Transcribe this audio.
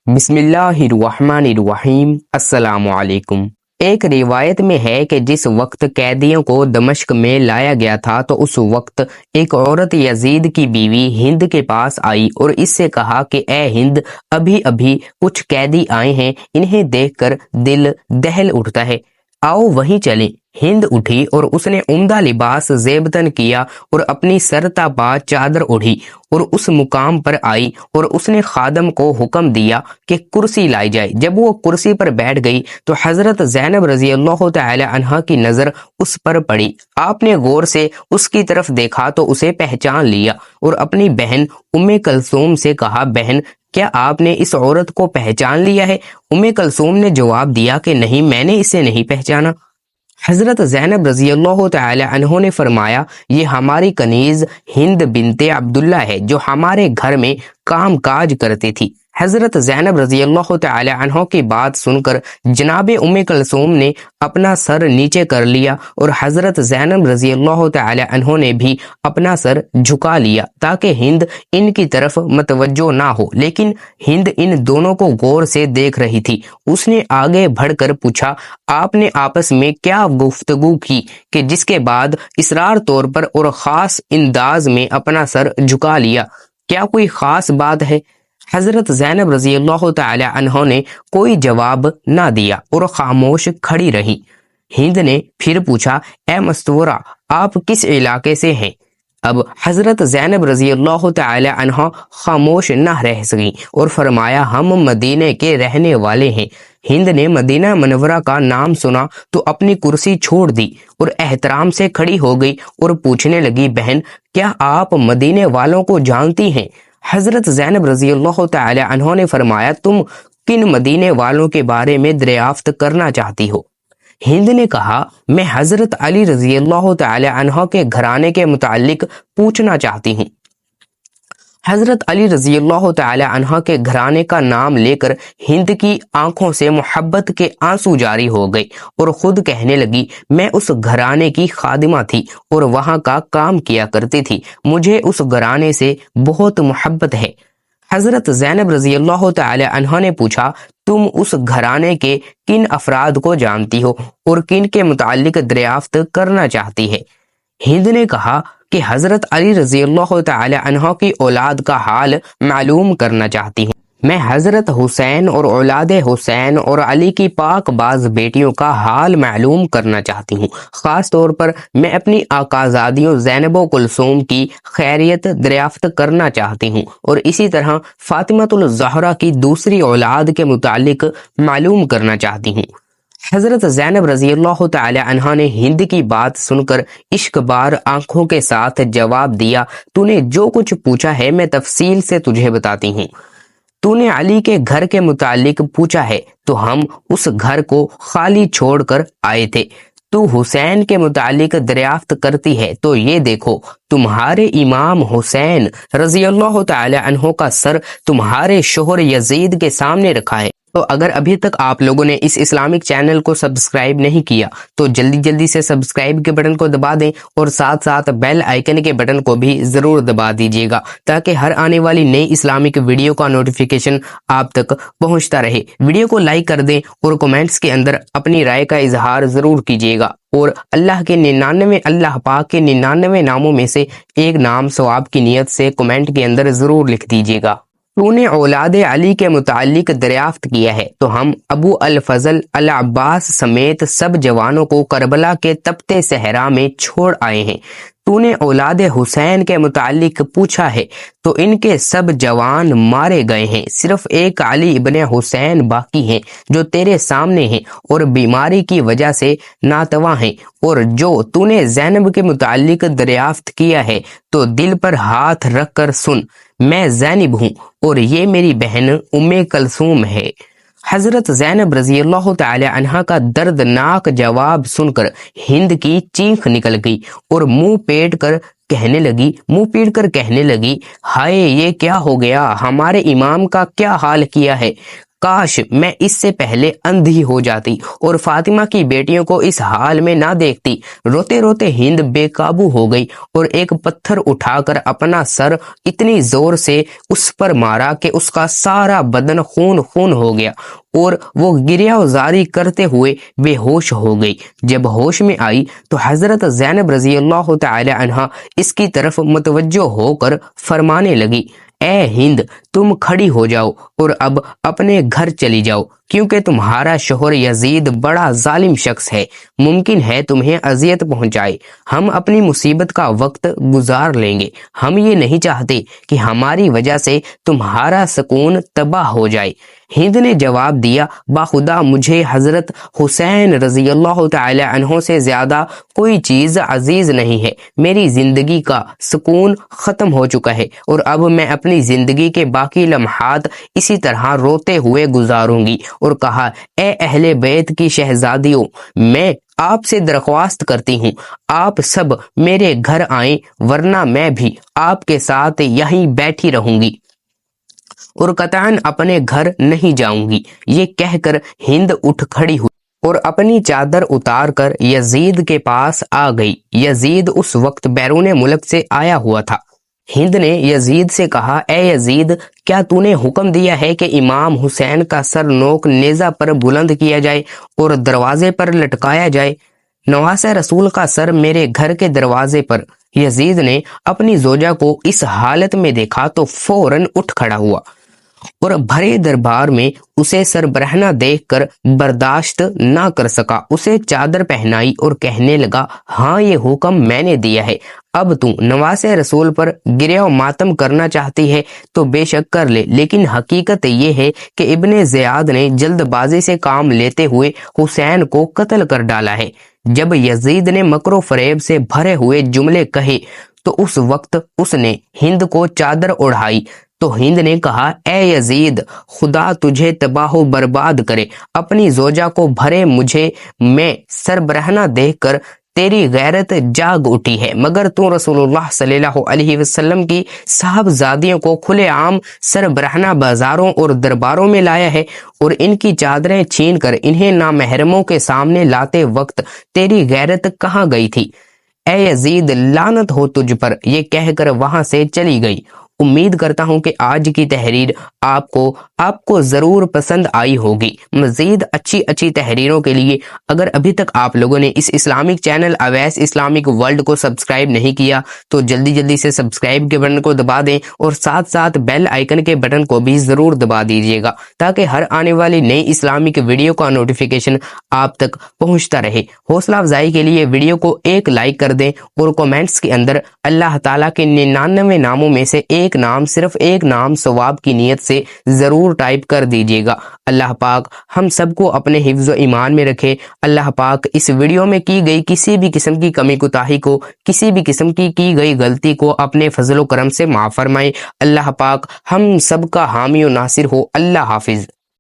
بسم اللہ الرحمن الرحیم۔ السلام علیکم۔ ایک روایت میں ہے کہ جس وقت قیدیوں کو دمشق میں لایا گیا تھا تو اس وقت ایک عورت یزید کی بیوی ہند کے پاس آئی اور اس سے کہا کہ اے ہند، ابھی ابھی کچھ قیدی آئے ہیں، انہیں دیکھ کر دل دہل اٹھتا ہے، آؤ وہیں چلیں۔ ہند اٹھی اور اس نے عمدہ لباس زیبتن کیا اور اپنی سر تا پا چادر اوڑھی اور اس مقام پر آئی اور اس نے خادم کو حکم دیا کہ کرسی لائی جائے۔ جب وہ کرسی پر بیٹھ گئی تو حضرت زینب رضی اللہ تعالی عنہا کی نظر اس پر پڑی۔ آپ نے غور سے اس کی طرف دیکھا تو اسے پہچان لیا اور اپنی بہن ام کلثوم سے کہا، بہن کیا آپ نے اس عورت کو پہچان لیا ہے؟ ام کلثوم نے جواب دیا کہ نہیں، میں نے اسے نہیں پہچانا۔ حضرت زینب رضی اللہ تعالی عنہ نے فرمایا، یہ ہماری کنیز ہند بنت عبداللہ ہے جو ہمارے گھر میں کام کاج کرتی تھی۔ حضرت زینب رضی اللہ تعالی عنہ کی بات سن کر جناب ام کلثوم نے اپنا سر نیچے کر لیا اور حضرت زینب رضی اللہ تعالی عنہ نے بھی اپنا سر جھکا لیا تاکہ ہند ان کی طرف متوجہ نہ ہو، لیکن ہند ان دونوں کو غور سے دیکھ رہی تھی۔ اس نے آگے بڑھ کر پوچھا، آپ نے آپس میں کیا گفتگو کی کہ جس کے بعد اسرار طور پر اور خاص انداز میں اپنا سر جھکا لیا؟ کیا کوئی خاص بات ہے؟ حضرت زینب رضی اللہ تعالی عنہ نے کوئی جواب نہ دیا اور خاموش کھڑی رہی۔ ہند نے پھر پوچھا، اے مستورہ، آپ کس علاقے سے ہیں؟ اب حضرت زینب رضی اللہ تعالی عنہ خاموش نہ رہ سکیں اور فرمایا، ہم مدینے کے رہنے والے ہیں۔ ہند نے مدینہ منورہ کا نام سنا تو اپنی کرسی چھوڑ دی اور احترام سے کھڑی ہو گئی اور پوچھنے لگی، بہن کیا آپ مدینے والوں کو جانتی ہیں؟ حضرت زینب رضی اللہ تعالی عنہ نے فرمایا، تم کن مدینے والوں کے بارے میں دریافت کرنا چاہتی ہو؟ ہند نے کہا، میں حضرت علی رضی اللہ تعالی عنہ کے گھرانے کے متعلق پوچھنا چاہتی ہوں۔ حضرت علی رضی اللہ تعالی عنہ کے گھرانے کا نام لے کر ہند کی آنکھوں سے محبت کے آنسو جاری ہو گئے اور خود کہنے لگی، میں اس گھرانے کی خادمہ تھی اور وہاں کا کام کیا کرتی تھی، مجھے اس گھرانے سے بہت محبت ہے۔ حضرت زینب رضی اللہ تعالی عنہ نے پوچھا، تم اس گھرانے کے کن افراد کو جانتی ہو اور کن کے متعلق دریافت کرنا چاہتی ہے؟ ہند نے کہا کہ حضرت علی رضی اللہ تعالی عنہ کی اولاد کا حال معلوم کرنا چاہتی ہوں۔ میں حضرت حسین اور اولاد حسین اور علی کی پاک باز بیٹیوں کا حال معلوم کرنا چاہتی ہوں۔ خاص طور پر میں اپنی آقازادیوں زینب و کلثوم کی خیریت دریافت کرنا چاہتی ہوں اور اسی طرح فاطمۃ الزہرا کی دوسری اولاد کے متعلق معلوم کرنا چاہتی ہوں۔ حضرت زینب رضی اللہ تعالی عنہ نے ہند کی بات سن کر عشق بار آنکھوں کے ساتھ جواب دیا، تو نے جو کچھ پوچھا ہے میں تفصیل سے تجھے بتاتی ہوں۔ تو نے علی کے گھر کے متعلق پوچھا ہے تو ہم اس گھر کو خالی چھوڑ کر آئے تھے۔ تو حسین کے متعلق دریافت کرتی ہے تو یہ دیکھو، تمہارے امام حسین رضی اللہ تعالی عنہ کا سر تمہارے شوہر یزید کے سامنے رکھا ہے۔ تو اگر ابھی تک آپ لوگوں نے اس اسلامک چینل کو سبسکرائب نہیں کیا تو جلدی سے سبسکرائب کے بٹن کو دبا دیں اور ساتھ ساتھ بیل آئیکن کے بٹن کو بھی ضرور دبا دیجیے گا تاکہ ہر آنے والی نئی اسلامک ویڈیو کا نوٹیفیکیشن آپ تک پہنچتا رہے۔ ویڈیو کو لائک کر دیں اور کمنٹس کے اندر اپنی رائے کا اظہار ضرور کیجیے گا اور اللہ پاک کے 99 ناموں میں سے ایک نام ثواب کی نیت سے کمنٹ کے اندر ضرور لکھ دیجیے گا۔ تو نے اولاد علی کے متعلق دریافت کیا ہے تو ہم ابو الفضل العباس سمیت سب جوانوں کو کربلا کے تپتے صحرا میں چھوڑ آئے ہیں۔ تو نے اولاد حسین کے متعلق پوچھا ہے تو ان کے سب جوان مارے گئے ہیں، صرف ایک علی ابن حسین باقی ہیں جو تیرے سامنے ہیں اور بیماری کی وجہ سے ناتواں ہیں۔ اور جو تو نے زینب کے متعلق دریافت کیا ہے تو دل پر ہاتھ رکھ کر سن، میں زینب ہوں اور یہ میری بہن ام کلثوم ہے۔ حضرت زینب رضی اللہ تعالی عنہ کا دردناک جواب سن کر ہند کی چینخ نکل گئی اور منہ پیٹ کر کہنے لگی، ہائے یہ کیا ہو گیا، ہمارے امام کا کیا حال کیا ہے؟ کاش میں اس سے پہلے اندھی ہو جاتی اور فاطمہ کی بیٹیوں کو اس حال میں نہ دیکھتی۔ روتے روتے ہند بے قابو ہو گئی اور ایک پتھر اٹھا کر اپنا سر اتنی زور سے اس پر مارا کہ اس کا سارا بدن خون خون ہو گیا اور وہ گریہ زاری کرتے ہوئے بے ہوش ہو گئی۔ جب ہوش میں آئی تو حضرت زینب رضی اللہ تعالی عنہا اس کی طرف متوجہ ہو کر فرمانے لگی، اے ہند، تم کھڑی ہو جاؤ اور اب اپنے گھر چلی جاؤ، کیونکہ تمہارا شوہر یزید بڑا ظالم شخص ہے، ممکن ہے تمہیں اذیت پہنچائے۔ ہم اپنی مصیبت کا وقت گزار لیں گے، ہم یہ نہیں چاہتے کہ ہماری وجہ سے تمہارا سکون تباہ ہو جائے۔ ہند نے جواب دیا، باخدا مجھے حضرت حسین رضی اللہ تعالی عنہ سے زیادہ کوئی چیز عزیز نہیں ہے، میری زندگی کا سکون ختم ہو چکا ہے اور اب میں اپنی زندگی کے باقی لمحات اسی طرح روتے ہوئے گزاروں گی۔ اور کہا، اے اہل بیت کی شہزادیوں، میں آپ سے درخواست کرتی ہوں آپ سب میرے گھر آئیں، ورنہ میں بھی آپ کے ساتھ یہیں بیٹھی رہوں گی اور قطعاً اپنے گھر نہیں جاؤں گی۔ یہ کہہ کر ہند اٹھ کھڑی ہوئی اور اپنی چادر اتار کر یزید کے پاس آ گئی۔ یزید اس وقت بیرون ملک سے آیا ہوا تھا۔ ہند نے یزید سے کہا، اے یزید، کیا تو نے حکم دیا ہے کہ امام حسین کا سر نوک نیزہ پر بلند کیا جائے اور دروازے پر لٹکایا جائے؟ نواسہ رسول کا سر میرے گھر کے دروازے پر۔ یزید نے اپنی زوجہ کو اس حالت میں دیکھا تو فوراً اٹھ کھڑا ہوا اور بھرے دربار میں اسے سربرہنہ دیکھ کر برداشت نہ کر سکا، اسے چادر پہنائی اور کہنے لگا، ہاں یہ حکم میں نے دیا ہے، اب تو نواسہ رسول پر گریہ و ماتم کرنا چاہتی ہے تو بے شک کر لے، لیکن حقیقت یہ ہے کہ ابن زیاد نے جلد بازی سے کام لیتے ہوئے حسین کو قتل کر ڈالا ہے۔ جب یزید نے مکر و فریب سے بھرے ہوئے جملے کہے تو اس وقت اس نے ہند کو چادر اڑائی تو ہند نے کہا، اے یزید، خدا تجھے تباہ و برباد کرے، اپنی زوجہ کو بھرے مجھے میں سربرہنہ دیکھ کر تیری غیرت جاگ اٹھی ہے، مگر تو رسول اللہ صلی اللہ علیہ وسلم کی صاحبزادیوں کو کھلے عام سربرہنہ بازاروں اور درباروں میں لایا ہے اور ان کی چادریں چھین کر انہیں نامحرموں کے سامنے لاتے وقت تیری غیرت کہاں گئی تھی؟ اے یزید، لعنت ہو تجھ پر، یہ کہہ کر وہاں سے چلی گئی۔ امید کرتا ہوں کہ آج کی تحریر آپ کو ضرور پسند آئی ہوگی۔ مزید اچھی تحریروں کے لیے اگر ابھی تک آپ لوگوں نے اس Islamic channel Awais Islamic world کو سبسکرائب نہیں کیا تو جلدی سے سبسکرائب کے بٹن کو دبا دیں اور ساتھ بیل آئیکن کے بٹن کو بھی ضرور دبا دیجیے گا تاکہ ہر آنے والی نئی اسلامک ویڈیو کا نوٹیفیکیشن آپ تک پہنچتا رہے۔ حوصلہ افزائی کے لیے ویڈیو کو ایک لائک کر دیں اور کومنٹس کے اندر اللہ تعالیٰ کے 99 ناموں میں سے ایک نام، صرف ایک نام ثواب کی نیت سے ضرور ٹائپ کر دیجیے گا۔ اللہ پاک ہم سب کو اپنے حفظ و ایمان میں رکھے۔ اللہ پاک اس ویڈیو میں کی گئی کسی بھی قسم کی کمی کوتاہی کو، کسی بھی قسم کی گئی غلطی کو اپنے فضل و کرم سے معاف فرمائے۔ اللہ پاک ہم سب کا حامی و ناصر ہو۔ اللہ حافظ۔